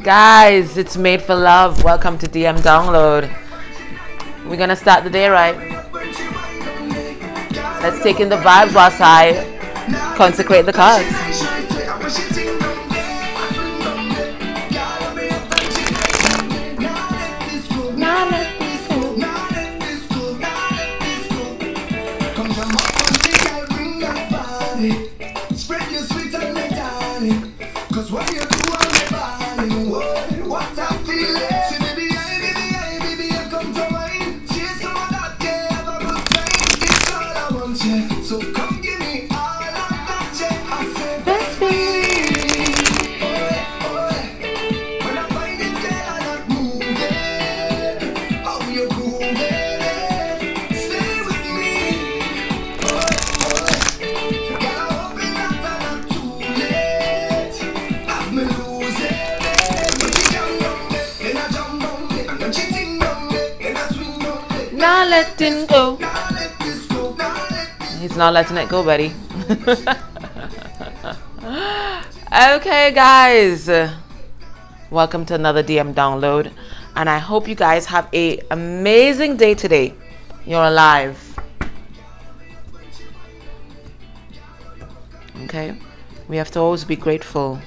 Guys, it's made for love. Welcome to DM Download. We're gonna start the day right. Let's take in the vibes whilst I consecrate the cards. Letting go. He's not letting it go, buddy. Okay, guys. Welcome to another DM download. And I hope you guys have an amazing day today. You're alive. Okay? We have to always be grateful.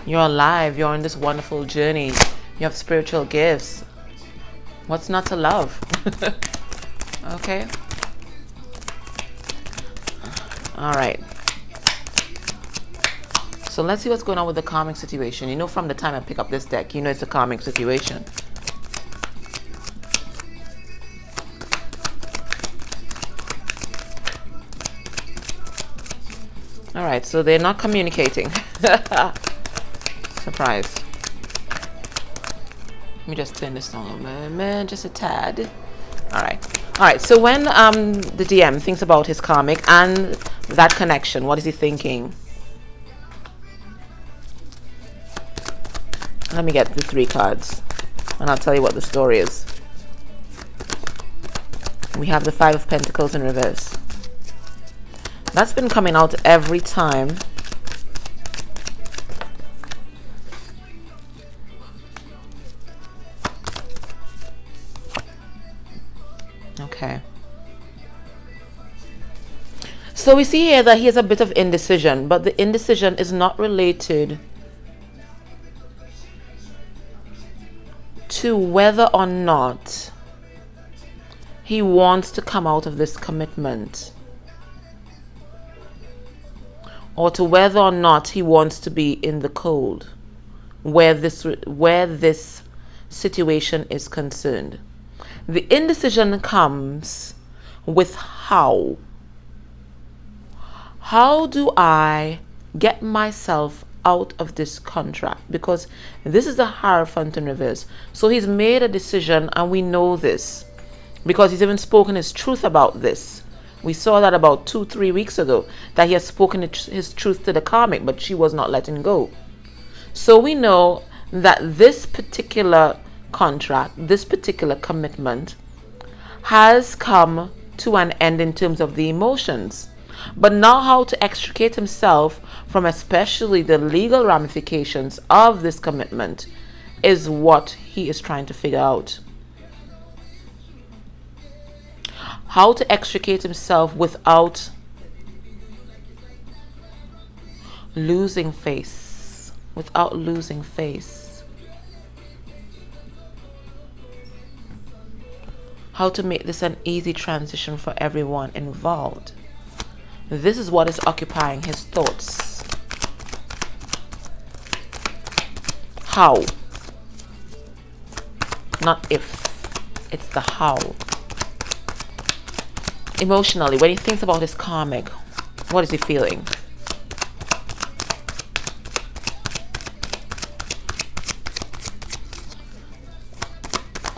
You're alive. You're on this wonderful journey. You have spiritual gifts. What's not to love? Okay. All right. So let's see what's going on with the karmic situation. You know, from the time I pick up this deck, you know it's a karmic situation. All right. So they're not communicating. Surprise. Let me just turn this down a moment, just a tad. All right, so when the DM thinks about his karmic and that connection, what is he thinking? Let me get the 3 cards and I'll tell you what the story is. We have the 5 of Pentacles in reverse. That's been coming out every time. Okay. So we see here that he has a bit of indecision, but the indecision is not related to whether or not he wants to come out of this commitment, or to whether or not he wants to be in the cold where this situation is concerned. The indecision comes with how. How do I get myself out of this contract? Because this is the Hierophant in reverse. So he's made a decision, and we know this because he's even spoken his truth about this. We saw that about 2-3 weeks ago, that he has spoken his truth to the karmic, but she was not letting go. So we know that this particular contract, this particular commitment has come to an end in terms of the emotions. But now how to extricate himself from especially the legal ramifications of this commitment is what he is trying to figure out. How to extricate himself without losing face. Without losing face. How to make this an easy transition for everyone involved. This is what is occupying his thoughts. How? Not if. It's the how. Emotionally, when he thinks about his karmic, what is he feeling?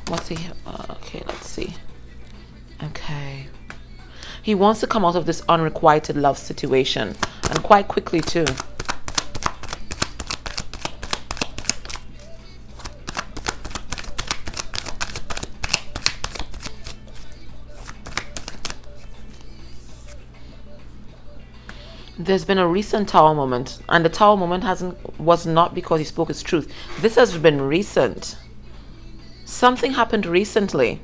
What's he? Okay, let's see. Okay. He wants to come out of this unrequited love situation, and quite quickly too. There's been a recent Tower moment, and the Tower moment was not because he spoke his truth. This has been recent. Something happened recently.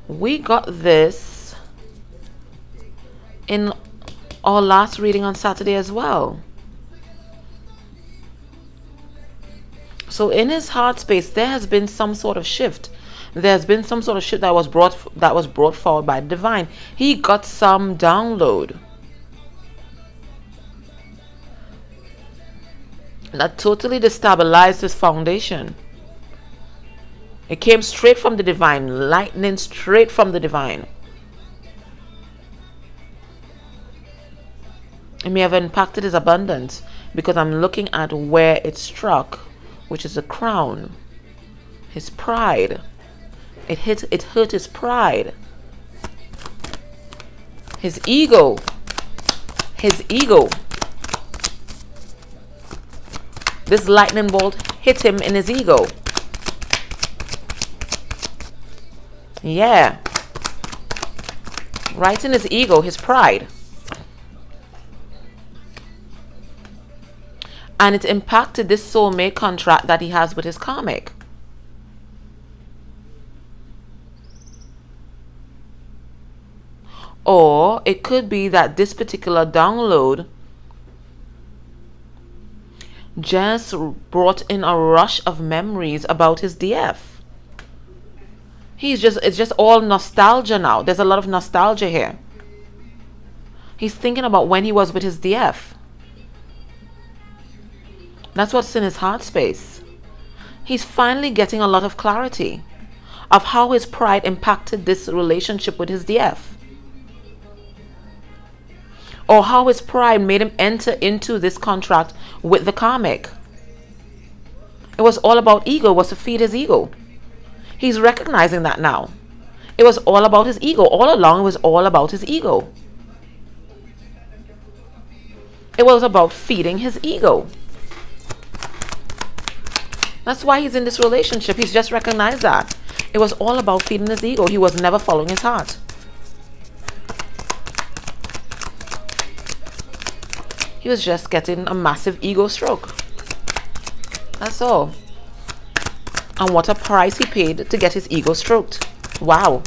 We got this in our last reading on Saturday as well. So in his heart space, there has been some sort of shift. There's been some sort of shift that was brought forward by the divine. He got some download that totally destabilized his foundation. It came straight from the divine, lightning straight from the divine. It may have impacted his abundance because I'm looking at where it struck, which is the crown, his pride. It hurt his pride, his ego. This lightning bolt hit him in his ego. Yeah. Right in his ego, his pride. And it impacted this soulmate contract that he has with his karmic. Or it could be that this particular download just brought in a rush of memories about his DF. It's just all nostalgia now. There's a lot of nostalgia here. He's thinking about when he was with his DF. That's what's in his heart space. He's finally getting a lot of clarity of how his pride impacted this relationship with his DF. Or how his pride made him enter into this contract with the karmic. It was all about ego, was to feed his ego. He's recognizing that now. It was all about his ego. All along, it was all about his ego. It was about feeding his ego. That's why he's in this relationship. He's just recognized that. It was all about feeding his ego. He was never following his heart. He was just getting a massive ego stroke. That's all. And what a price he paid to get his ego stroked. Wow.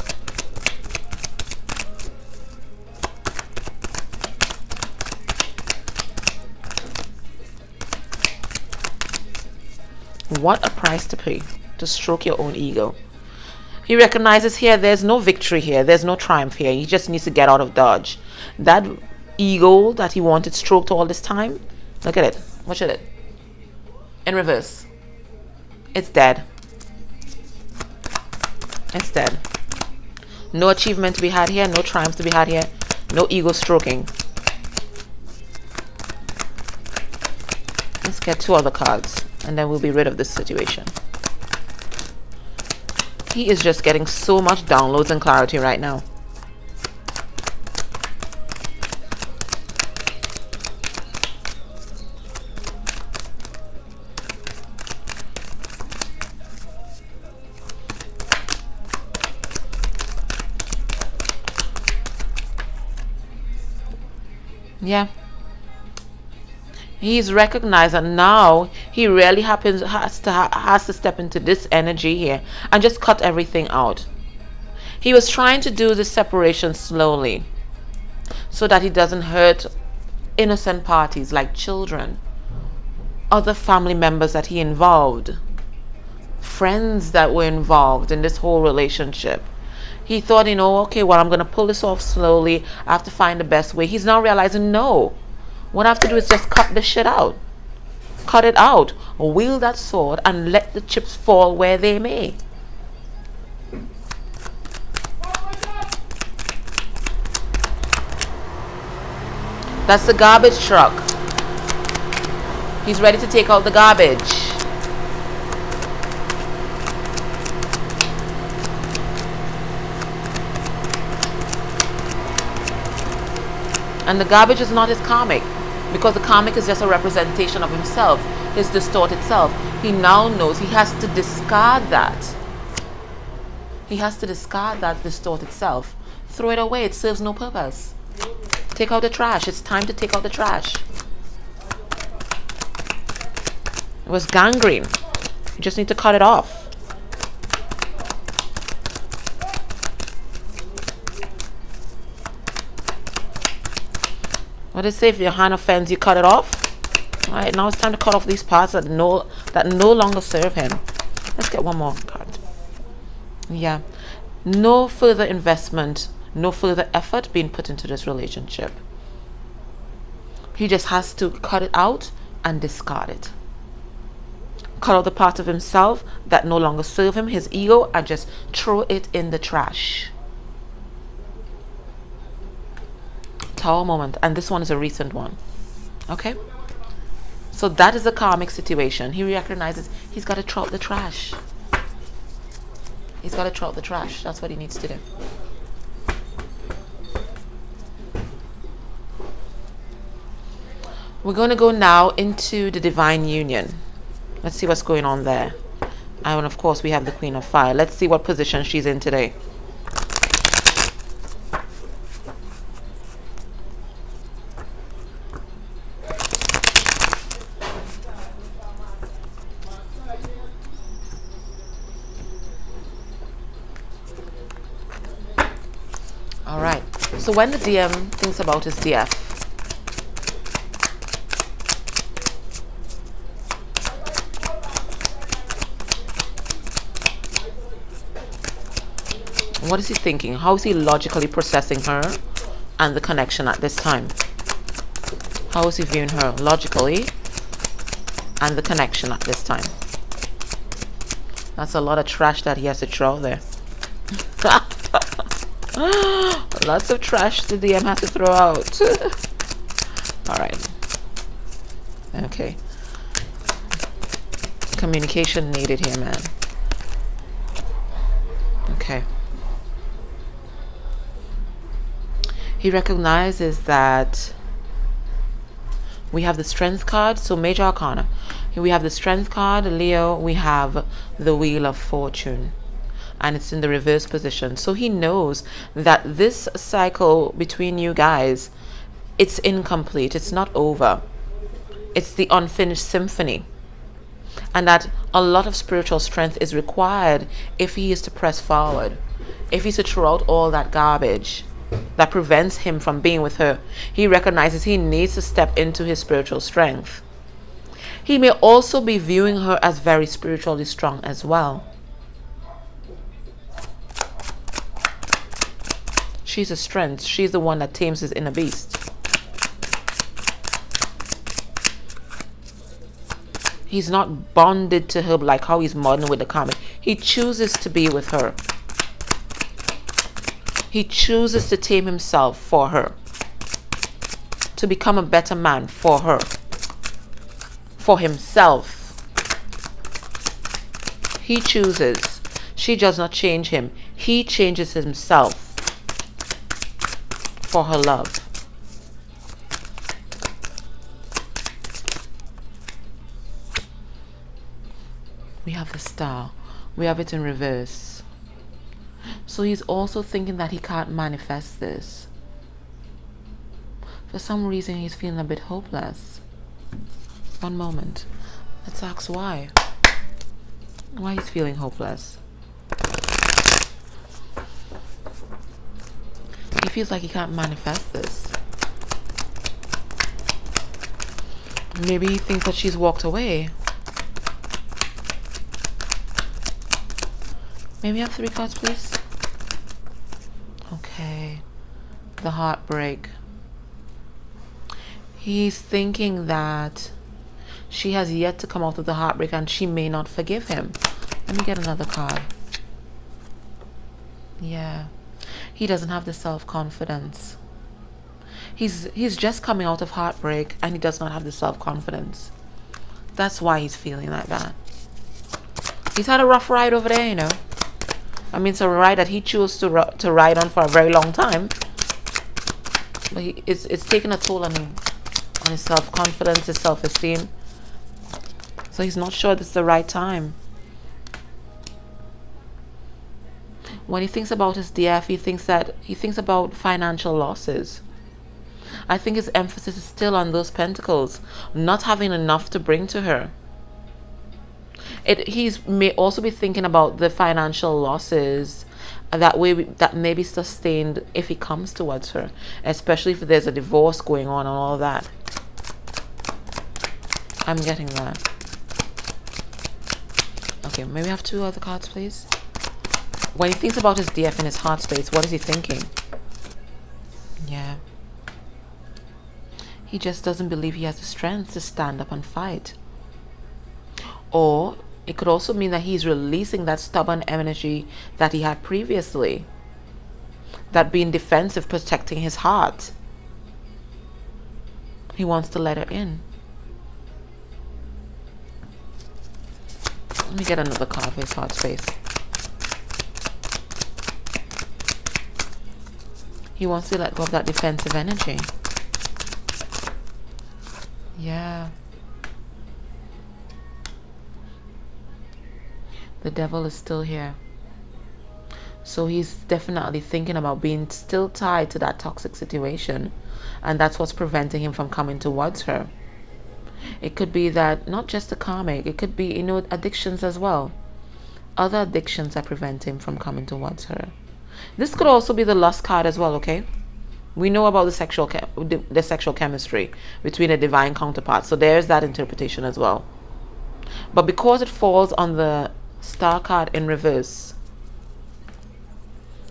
What a price to pay to stroke your own ego. He recognizes here there's no victory here. There's no triumph here. He just needs to get out of Dodge. That ego that he wanted stroked all this time, look at it. Watch it. In reverse. It's dead. It's dead. No achievement to be had here. No triumph to be had here. No ego stroking. Let's get 2 other cards and then we'll be rid of this situation. He is just getting so much downloads and clarity right now. Yeah. He's recognized that now he really has to step into this energy here and just cut everything out. He was trying to do this separation slowly so that he doesn't hurt innocent parties like children, other family members that he involved, friends that were involved in this whole relationship. He thought, okay, well, I'm going to pull this off slowly. I have to find the best way. He's now realizing, no. What I have to do is just cut this shit out. Cut it out. Wield that sword and let the chips fall where they may. That's the garbage truck. He's ready to take out the garbage. And the garbage is not his karmic, because the karmic is just a representation of himself, his distorted self. He now knows he has to discard that. He has to discard that distorted self Throw it away. It serves no purpose. Take out the trash. It's time to take out the trash. It was gangrene. You just need to cut it off. What does it say? If your hand offends, you cut it off. All right, now it's time to cut off these parts that no longer serve him. Let's get one more card. Yeah. No further investment, no further effort being put into this relationship. He just has to cut it out and discard it. Cut out the part of himself that no longer serve him, his ego, and just throw it in the trash. Tower moment, and this one is a recent one. Okay, so that is a karmic situation. He recognizes he's got to throw out the trash. He's got to throw out the trash. That's what he needs to do. We're going to go now into the divine union. Let's see what's going on there. And of course we have the Queen of Fire. Let's see what position she's in today. Alright, so when the DM thinks about his DF, what is he thinking? How is he logically processing her and the connection at this time? How is he viewing her logically and the connection at this time? That's a lot of trash that he has to throw there. Lots of trash the DM has to throw out. Alright. Okay. Communication needed here, man. Okay. He recognizes that we have the Strength card, so Major Arcana. Here we have the Strength card, Leo. We have the Wheel of Fortune, and it's in the reverse position. So he knows that this cycle between you guys, it's incomplete. It's not over. It's the unfinished symphony, and that a lot of spiritual strength is required if he is to press forward, if he's to throw out all that garbage that prevents him from being with her. He recognizes he needs to step into his spiritual strength. He may also be viewing her as very spiritually strong as well. She's a strength. She's the one that tames his inner beast. He's not bonded to her like how he's modern with the Karmic. He chooses to be with her. He chooses to tame himself for her, to become a better man for her, for himself. He chooses. She does not change him. He changes himself for her love. We have the Star. We have it in reverse. So he's also thinking that he can't manifest this. For some reason, he's feeling a bit hopeless. One moment. Let's ask why. Why he's feeling hopeless. He feels like he can't manifest this. Maybe he thinks that she's walked away. Maybe have 3 cards, please. Okay. The heartbreak. He's thinking that she has yet to come out of the heartbreak and she may not forgive him. Let me get another card. Yeah. He doesn't have the self-confidence. He's just coming out of heartbreak and he does not have the self-confidence. That's why he's feeling like that. He's had a rough ride over there, you know. I mean, it's a ride that he chose to ride on for a very long time. But it's taken a toll on him, on his self-confidence, his self-esteem. So he's not sure this is the right time. When he thinks about his DF, he thinks about financial losses. I think his emphasis is still on those pentacles, not having enough to bring to her. He's may also be thinking about the financial losses that may be sustained if he comes towards her, especially if there's a divorce going on and all that. I'm getting that. Okay, maybe have 2 other cards, please. When he thinks about his DF in his heart space, what is he thinking? Yeah. He just doesn't believe he has the strength to stand up and fight. Or it could also mean that he's releasing that stubborn energy that he had previously. That being defensive, protecting his heart. He wants to let her in. Let me get another card for his heart space. He wants to let go of that defensive energy. Yeah. The devil is still here. So he's definitely thinking about being still tied to that toxic situation. And that's what's preventing him from coming towards her. It could be that not just the karmic, it could be, addictions as well. Other addictions that prevent him from coming towards her. This could also be the lust card as well, okay? We know about the sexual chemistry between a divine counterpart. So there's that interpretation as well. But because it falls on the star card in reverse,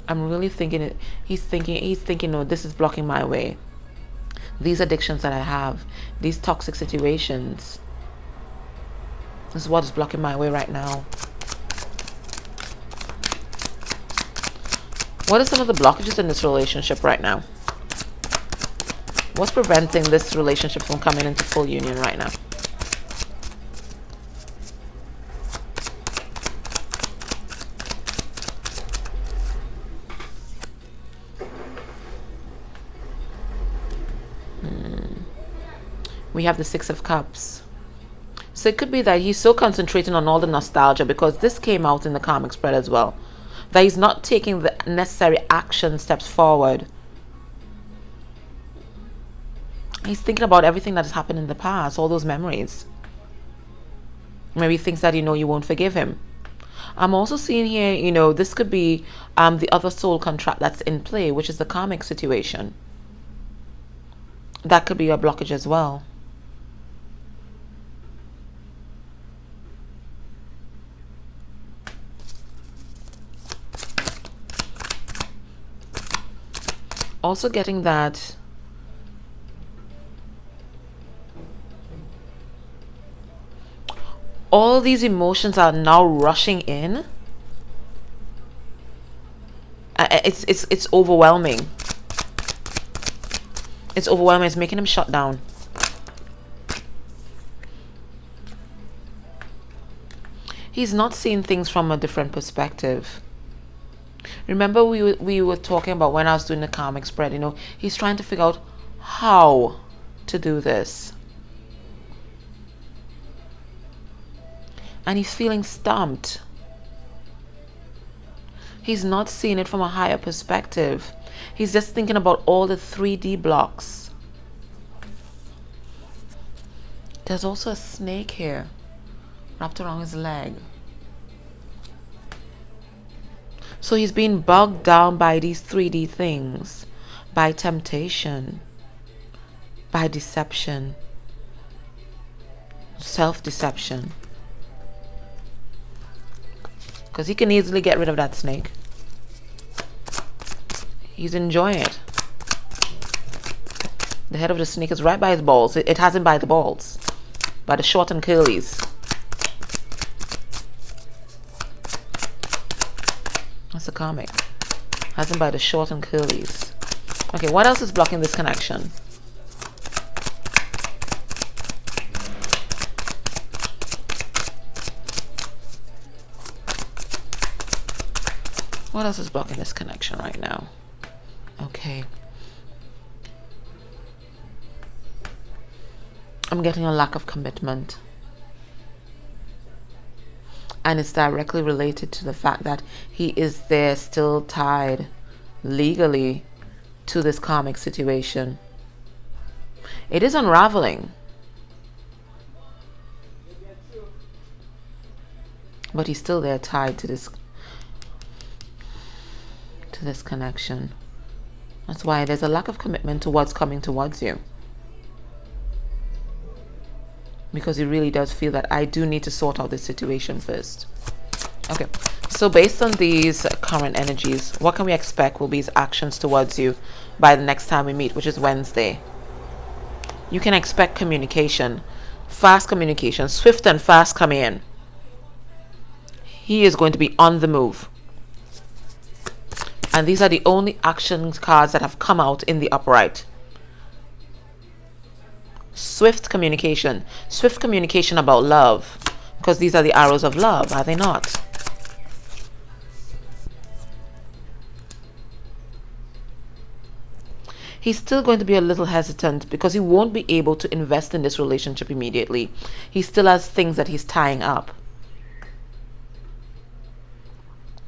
I'm really thinking he's thinking, no, this is blocking my way. These addictions that I have, these toxic situations, this is what is blocking my way right now. What are some of the blockages in this relationship right now? What's preventing this relationship from coming into full union right now? We have the 6 of Cups. So it could be that he's so concentrating on all the nostalgia, because this came out in the karmic spread as well, that he's not taking the necessary action steps forward. He's thinking about everything that has happened in the past, all those memories. Maybe he thinks that, you won't forgive him. I'm also seeing here, this could be the other soul contract that's in play, which is the karmic situation. That could be a blockage as well. Also getting that all these emotions are now rushing in. It's overwhelming. It's overwhelming. It's making him shut down. He's not seeing things from a different perspective. Remember we were talking about when I was doing the karmic spread, he's trying to figure out how to do this. And he's feeling stumped. He's not seeing it from a higher perspective. He's just thinking about all the 3D blocks. There's also a snake here wrapped around his leg. So he's being bogged down by these 3D things, by temptation, by deception, self-deception. Because he can easily get rid of that snake. He's enjoying it. The head of the snake is right by his balls. It has him by the balls, by the short and curlies. That's the karmic. Has him by the short and curlies. Okay, what else is blocking this connection? What else is blocking this connection right now? Okay. I'm getting a lack of commitment. And it's directly related to the fact that he is there still tied legally to this karmic situation. It is unraveling. But he's still there tied to this connection. That's why there's a lack of commitment to what's coming towards you. Because he really does feel that I do need to sort out this situation first. Okay, so based on these current energies, what can we expect will be his actions towards you by the next time we meet, which is Wednesday? You can expect communication, fast communication, swift and fast coming in. He is going to be on the move. And these are the only action cards that have come out in the upright. Swift communication about love, because these are the arrows of love, are they not? He's still going to be a little hesitant because he won't be able to invest in this relationship immediately. He still has things that he's tying up.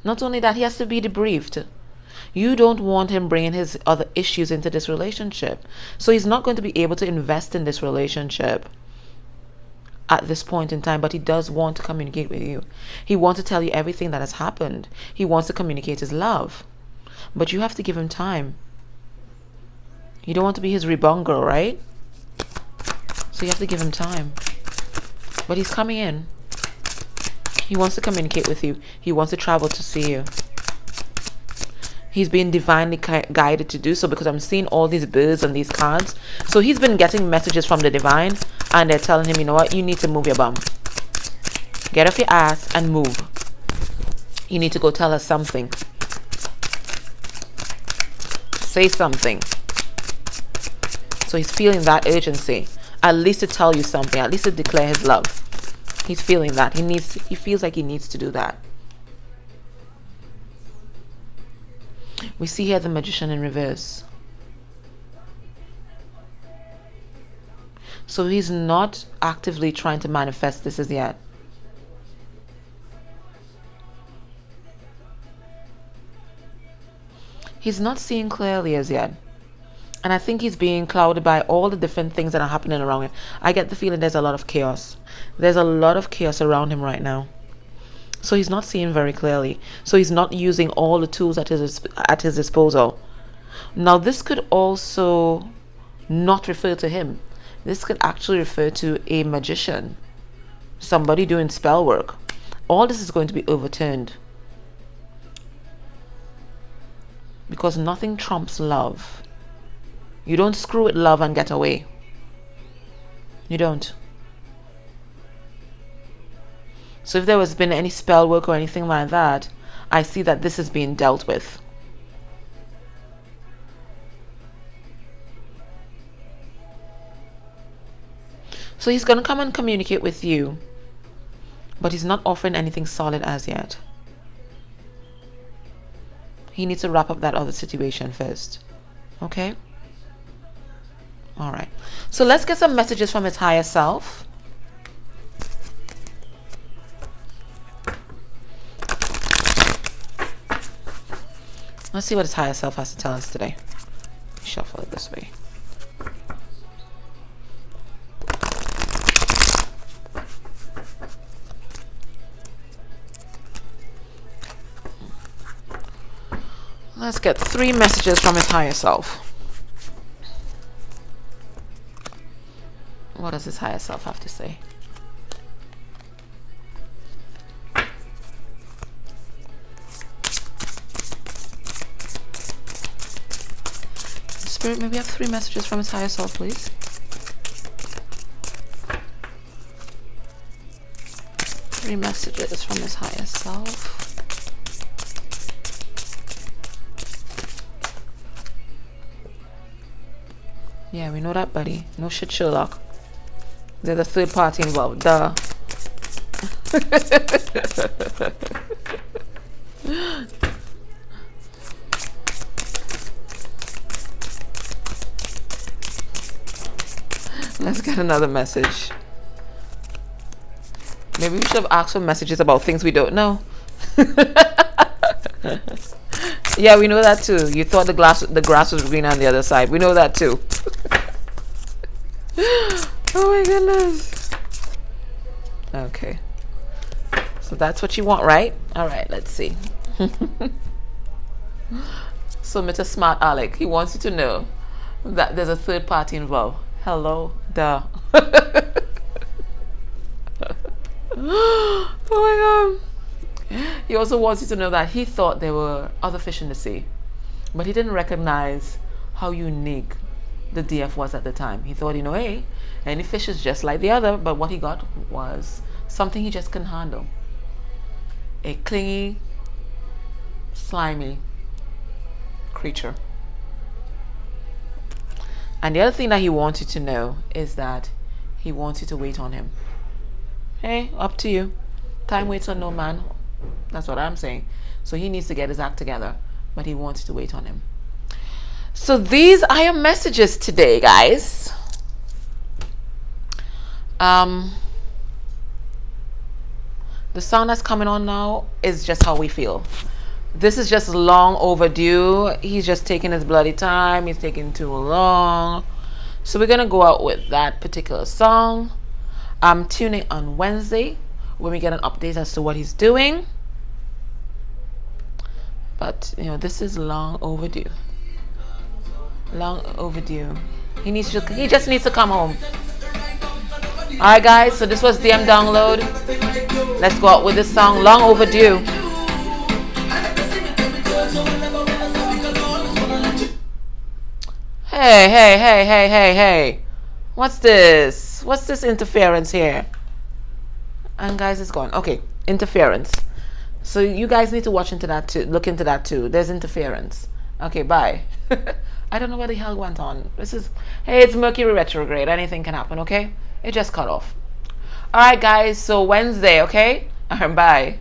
Not only that, he has to be debriefed. You don't want him bringing his other issues into this relationship. So he's not going to be able to invest in this relationship at this point in time, but he does want to communicate with you. He wants to tell you everything that has happened. He wants to communicate his love. But you have to give him time. You don't want to be his reborn girl, right? So you have to give him time. But he's coming in. He wants to communicate with you. He wants to travel to see you. He's being divinely guided to do so, because I'm seeing all these birds and these cards. So he's been getting messages from the divine, and they're telling him, you know what, you need to move your bum. Get off your ass and move. You need to go tell us something. Say something. So he's feeling that urgency, at least to tell you something, at least to declare his love. He's feeling that. He feels like he needs to do that. We see here the Magician in reverse. So he's not actively trying to manifest this as yet. He's not seeing clearly as yet. And I think he's being clouded by all the different things that are happening around him. I get the feeling there's a lot of chaos. There's a lot of chaos around him right now. So he's not seeing very clearly. So he's not using all the tools at his disposal. Now, this could also not refer to him. This could actually refer to a magician. Somebody doing spell work. All this is going to be overturned. Because nothing trumps love. You don't screw with love and get away. You don't. So if there has been any spell work or anything like that, I see that this is being dealt with. So he's going to come and communicate with you, but he's not offering anything solid as yet. He needs to wrap up that other situation first. Okay? Alright. So let's get some messages from his higher self. Let's see what his higher self has to tell us today. Shuffle it this way. Let's get 3 messages from his higher self. What does his higher self have to say? Spirit, may we have 3 messages from his higher self, please? Three messages from his higher self. Yeah, we know that, buddy. No shit, Sherlock. They're the third party involved. Duh. Let's get another message. Maybe we should have asked for messages about things we don't know. Yeah, we know that too. You thought the grass was green on the other side. We know that too. Oh my goodness. Okay. So that's what you want, right? All right, let's see. So Mr. Smart Alec, he wants you to know that there's a third party involved. Hello, duh. Oh my god. He also wants you to know that he thought there were other fish in the sea, but he didn't recognize how unique the DF was at the time. He thought, hey, any fish is just like the other, but what he got was something he just couldn't handle. A clingy, slimy creature. And the other thing that he wants you to know is that he wants you to wait on him. Hey, up to you. Time waits on no man. That's what I'm saying. So he needs to get his act together, but he wants you to wait on him. So these are your messages today, guys. The song that's coming on now is just how we feel. This is just long overdue. He's just taking his bloody time. He's taking too long. So we're going to go out with that particular song. I'm tuning on Wednesday when we get an update as to what he's doing. But, this is long overdue. Long overdue. He just needs to come home. Alright guys, so this was DM Download. Let's go out with this song, Long Overdue. Hey. What's this? What's this interference here? And guys, it's gone. Okay, interference. So you guys need to watch into that too. Look into that too. There's interference. Okay, bye. I don't know what the hell went on. It's Mercury retrograde. Anything can happen, okay? It just cut off. Alright guys, so Wednesday, okay? Bye.